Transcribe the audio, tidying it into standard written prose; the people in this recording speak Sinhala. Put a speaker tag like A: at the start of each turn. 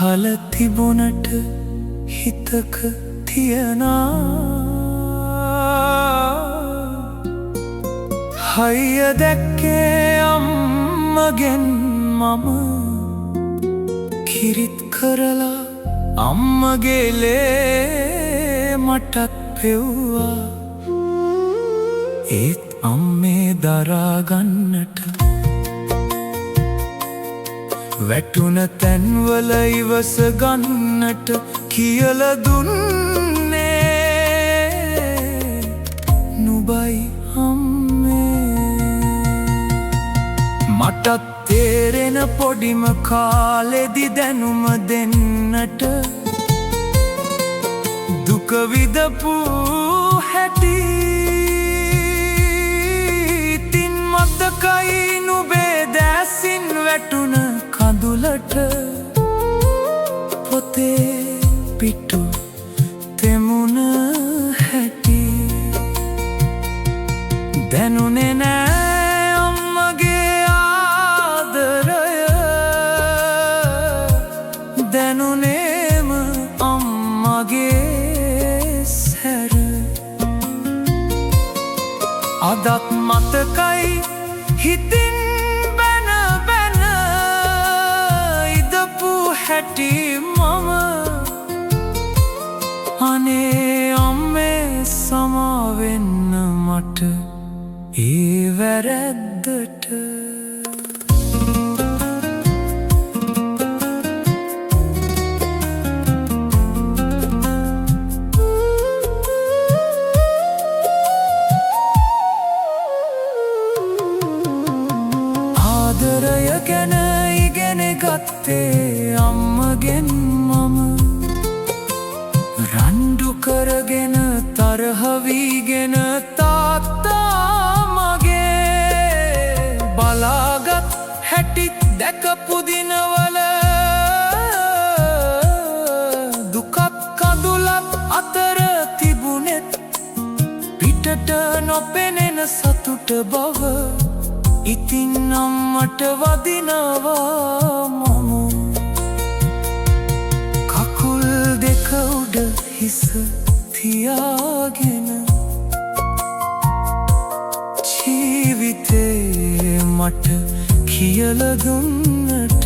A: අහල තිබුණට හිතක තියනා හයිය දැක්කේ අම්මගෙන් මම කිරිත් කරලා අම්මගේ ලේ මටත් පෙව්වා ඒත් අම්මේ දරාගන්නට වැටුන තැන්වල ඉවස ගන්නට කියල දුන්නේ නුබයි අම්මේ මටත් තේරෙන පොඩිම කාලෙදි දැනුම දෙන්නට දුක විඳපු හැටි ඉතින් මතකයි නුබේ දැසින් වැටුන කඳුලට පොතේ පිටු තෙමුණ හැටි දැනුනේ නෑ අම්මගේ ආදරය දැනුනේම අම්මගේ සැර අදත් මතකයි හිතින් බැන බැන ඉදපු හැටි මම අනේ අම්මේ සමාවෙන්න මට ඒ වැරැද්දට ආදරය ගැන ඉගෙන ගත්තේ අම්මගෙන් මම රණ්ඩු කරගෙන තරහ වීගෙන තාත්තා මගේ බලාගත් හැටිත් දැකපු දිනවල දුකත් කඳුලත් අතර තිබුණෙත් පිටට නොපෙනෙන සතුට බව ඉතින් අම්මට වදිනවා මම කකුල් දෙක උඩ හිස තියාගෙන ජීවිතේ මට කියල දුන්නට